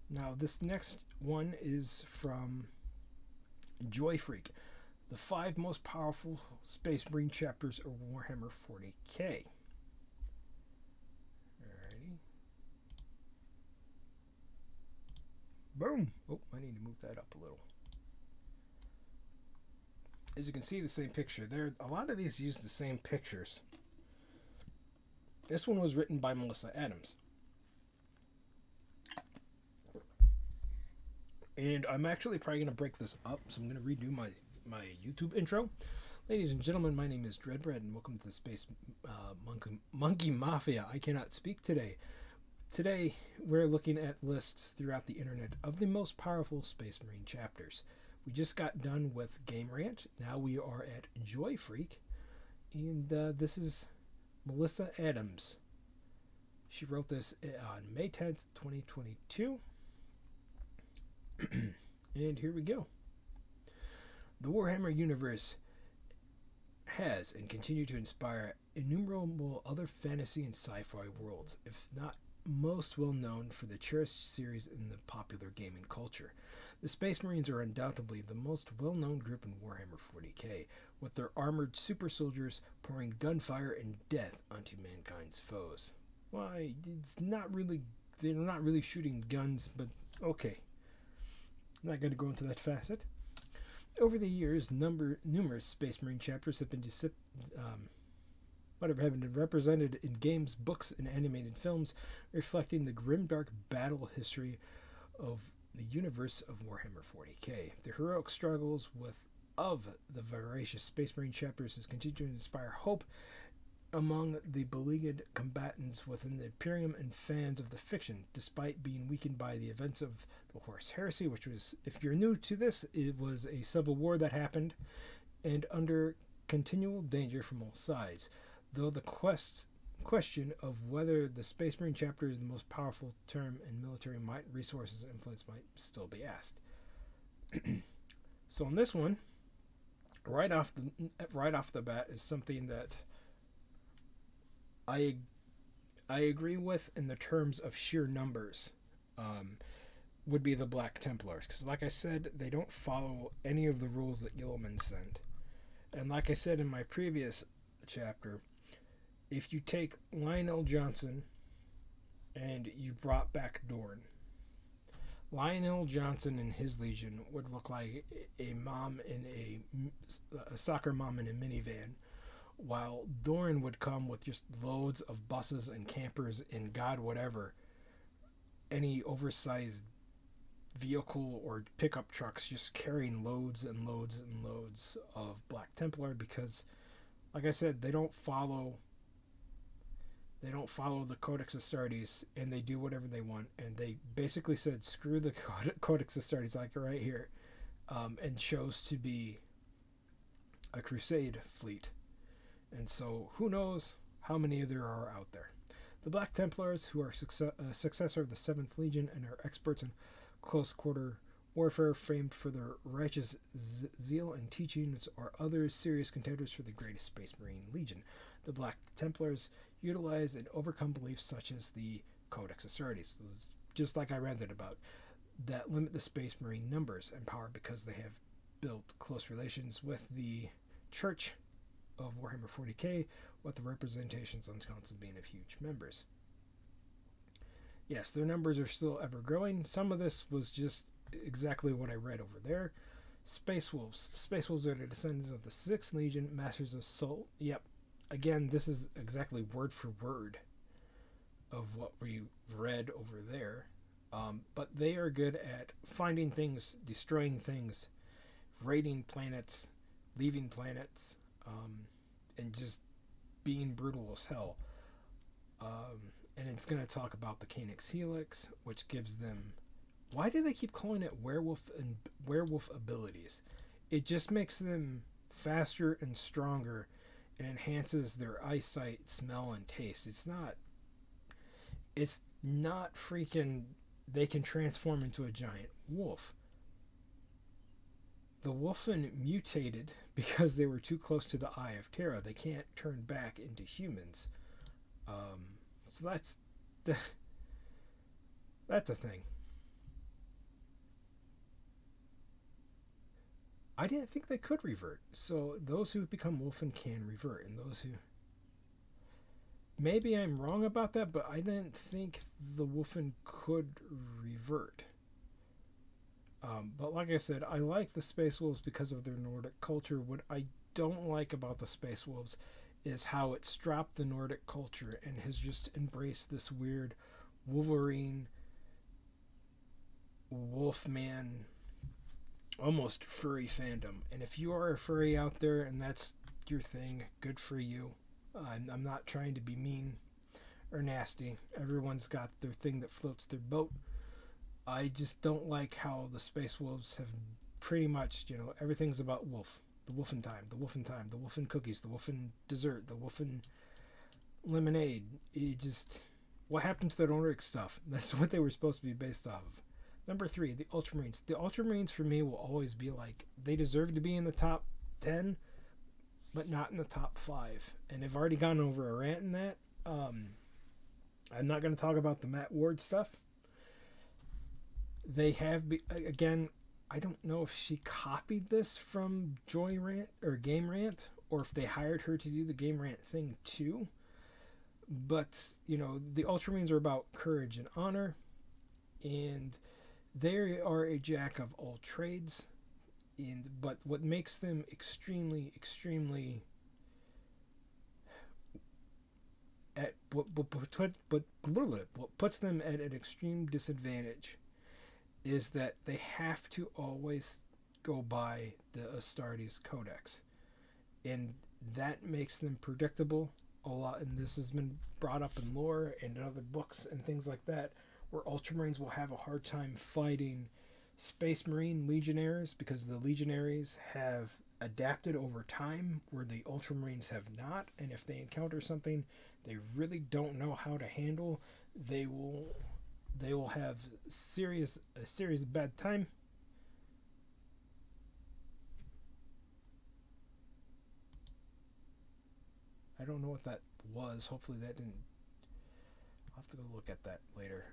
Now, this next one is from Joyfreak, the 5 most powerful Space Marine chapters of Warhammer 40k. Alrighty. Boom! Oh, I need to move that up a little. As you can see, the same picture there. A lot of these use the same pictures. This one was written by Melissa Adams. And I'm actually probably going to break this up, so I'm going to redo my YouTube intro. Ladies and gentlemen, my name is Dreadbread, and welcome to the Space Monkey Mafia. I cannot speak today. Today, we're looking at lists throughout the internet of the most powerful Space Marine chapters. We just got done with Game Rant. Now we are at Joyfreak, and this is Melissa Adams. She wrote this on May 10th, 2022. And here we go. The Warhammer universe has and continue to inspire innumerable other fantasy and sci-fi worlds, if not most well known for the cherished series in the popular gaming culture. The Space Marines are undoubtedly the most well-known group in Warhammer 40k, with their armored super soldiers pouring gunfire and death onto mankind's foes. Why, they're not really shooting guns, but okay. I'm not going to go into that facet. Over the years, numerous Space Marine chapters have been represented in games, books, and animated films, reflecting the grimdark battle history of the universe of Warhammer 40k. The heroic struggles of the voracious Space Marine chapters has continued to inspire hope among the beleaguered combatants within the Imperium and fans of the fiction, despite being weakened by the events of the Horus Heresy, which was, if you're new to this, it was a civil war that happened, and under continual danger from all sides. Though the question of whether the Space Marine chapter is the most powerful term in military might, resources, and influence might still be asked. So on this one, right off the bat is something that I agree with in the terms of sheer numbers, would be the Black Templars. Because like I said, they don't follow any of the rules that Yeoman sent. And like I said in my previous chapter, if you take Lionel Johnson and you brought back Dorn, Lionel Johnson and his Legion would look like a mom in a soccer mom in a minivan, while Dorn would come with just loads of buses and campers and God whatever, any oversized vehicle or pickup trucks just carrying loads and loads and loads of Black Templar, because like I said, they don't follow the Codex Astartes, and they do whatever they want, and they basically said screw the Codex Astartes, like right here, and chose to be a crusade fleet. And so, who knows how many there are out there. The Black Templars, who are successor of the 7th Legion and are experts in close-quarter warfare, famed for their righteous zeal and teachings, are other serious contenders for the greatest Space Marine Legion. The Black Templars utilize and overcome beliefs such as the Codex Astartes, just like I ranted about, that limit the Space Marine numbers and power because they have built close relations with the Church of Warhammer 40k, with the representations on council being of huge members. Yes, their numbers are still ever growing. Some of this was just exactly what I read over there. Space Wolves. Space Wolves are the descendants of the 6th Legion, Masters of Soul. Yep. Again, this is exactly word for word of what we read over there. But they are good at finding things, destroying things, raiding planets, leaving planets, and just being brutal as hell. And it's going to talk about the Calyx Helix, which gives them... Why do they keep calling it werewolf and werewolf abilities? It just makes them faster and stronger and enhances their eyesight, smell, and taste. It's not freaking... They can transform into a giant wolf. The Wolfen mutated because they were too close to the Eye of Terra. They can't turn back into humans. So that's a thing. I didn't think they could revert. So those who become Wolfen can revert, and those who maybe I'm wrong about that, but I didn't think the Wolfen could revert. But like I said, I like the Space Wolves because of their Nordic culture. What I don't like about the Space Wolves is how it's dropped the Nordic culture and has just embraced this weird Wolverine, Wolfman, almost furry fandom. And if you are a furry out there and that's your thing, good for you. I'm not trying to be mean or nasty. Everyone's got their thing that floats their boat. I just don't like how the Space Wolves have pretty much, everything's about wolf. The wolfen time, the wolfen time, the wolfen cookies, the wolfen dessert, the wolfen lemonade. What happened to the Nordic stuff? That's what they were supposed to be based off of. Number 3, the Ultramarines. The Ultramarines for me will always be like, they deserve to be in the top 10, but not in the top 5. And I've already gone over a rant in that. I'm not going to talk about the Matt Ward stuff. They have, again, I don't know if she copied this from Joy Rant or Game Rant, or if they hired her to do the Game Rant thing too. But, the Ultramarines are about courage and honor, and they are a jack of all trades. But what makes them extremely, extremely what puts them at an extreme disadvantage is that they have to always go by the Astartes Codex, and that makes them predictable a lot. And this has been brought up in lore and in other books and things like that, where Ultramarines will have a hard time fighting Space Marine Legionnaires because the Legionnaries have adapted over time where the Ultramarines have not, and if they encounter something they really don't know how to handle, they will have a serious bad time. I don't know what that was. Hopefully that didn't. I'll have to go look at that later.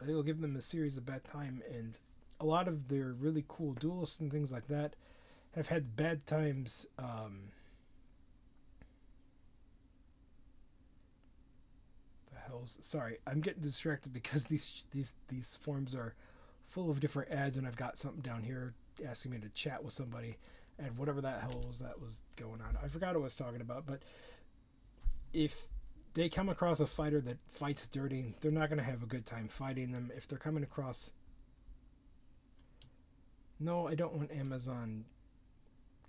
It'll give them a series of bad time, and a lot of their really cool duelists and things like that have had bad times. Sorry, I'm getting distracted because these forms are full of different ads, and I've got something down here asking me to chat with somebody, and whatever that hell was that was going on, I forgot what I was talking about. But if they come across a fighter that fights dirty, they're not going to have a good time fighting them. If they're coming across, no, I don't want Amazon.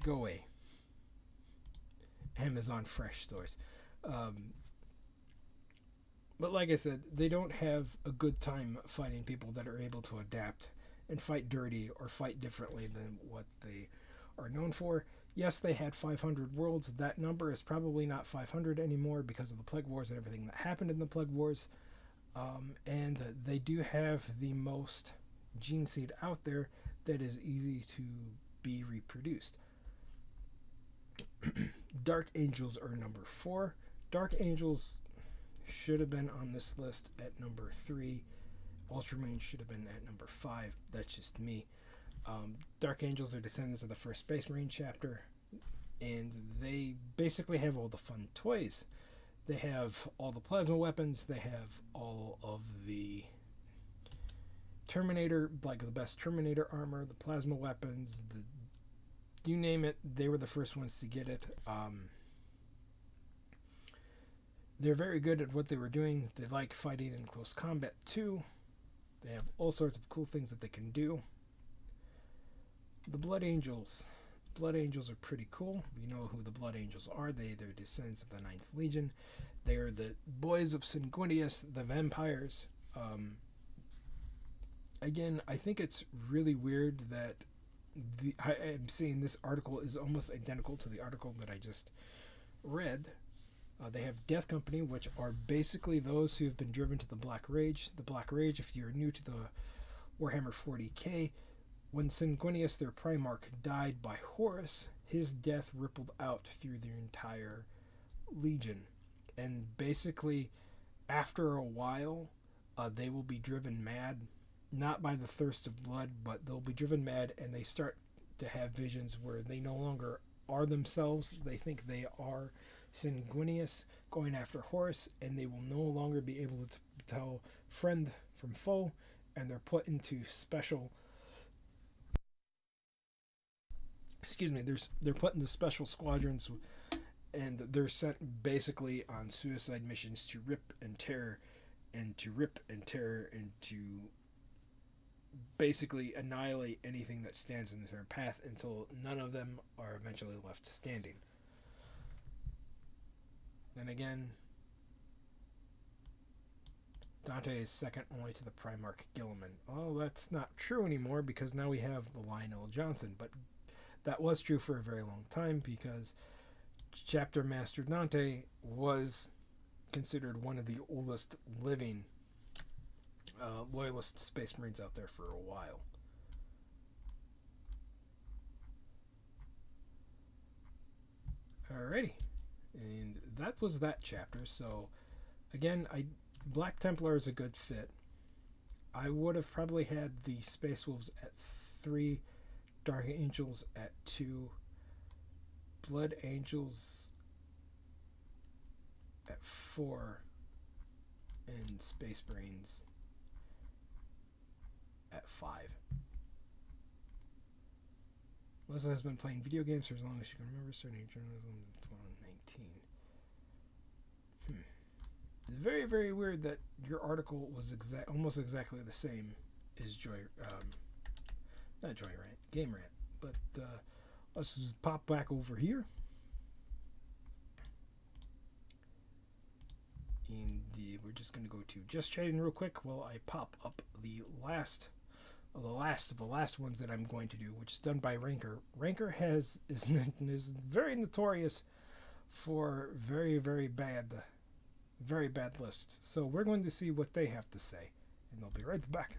Go away. Amazon Fresh stores. But like I said, they don't have a good time fighting people that are able to adapt and fight dirty or fight differently than what they are known for. Yes, they had 500 worlds. That number is probably not 500 anymore because of the Plague Wars and everything that happened in the Plague Wars. And they do have the most gene seed out there that is easy to be reproduced. Dark Angels are number 4. Dark Angels should have been on this list at number 3. Ultramarines should have been at number 5. That's just me. Dark Angels are descendants of the first Space Marine chapter, and they basically have all the fun toys. They have all the plasma weapons. They have all of the Terminator, like the best Terminator armor, the plasma weapons, you name it. They were the first ones to get it. They're very good at what they were doing. They like fighting in close combat too. They have all sorts of cool things that they can do. The Blood Angels. Blood Angels are pretty cool. You know who the Blood Angels are. They're descendants of the 9th Legion. They are the boys of Sanguinius, the vampires. Again, I think it's really weird that I'm seeing this article is almost identical to the article that I just read. They have Death Company, which are basically those who have been driven to the Black Rage. The Black Rage, if you're new to the Warhammer 40k, when Sanguinius, their Primarch, died by Horus, his death rippled out through their entire legion. And basically, after a while, they will be driven mad, not by the thirst of blood, but they'll be driven mad, and they start to have visions where they no longer are themselves. They think they are Sanguinius going after Horus, and they will no longer be able to tell friend from foe, and they're put into special. Excuse me. They're put into special squadrons, and they're sent basically on suicide missions to rip and tear, and to rip and tear, and to basically annihilate anything that stands in their path until none of them are eventually left standing. Then again, Dante is second only to the Primarch Gilliman. Oh, that's not true anymore because now we have the Lionel Johnson, but that was true for a very long time because Chapter Master Dante was considered one of the oldest living loyalist Space Marines out there for a while. Alrighty, and that was that chapter. So again, Black Templar is a good fit. I would have probably had the Space Wolves at 3, Dark Angels at 2, Blood Angels at 4, and Space Marines at 5. Melissa has been playing video games for as long as she can remember, starting journalism in 2019. It's very, very weird that your article was almost exactly the same as not Joy Rant, Game Rant. But let's just pop back over here. And we're just going to go to just chatting real quick while I pop up the last of the last ones that I'm going to do, which is done by Ranker. Ranker is very notorious for very, very bad lists. So we're going to see what they have to say, and they'll be right back.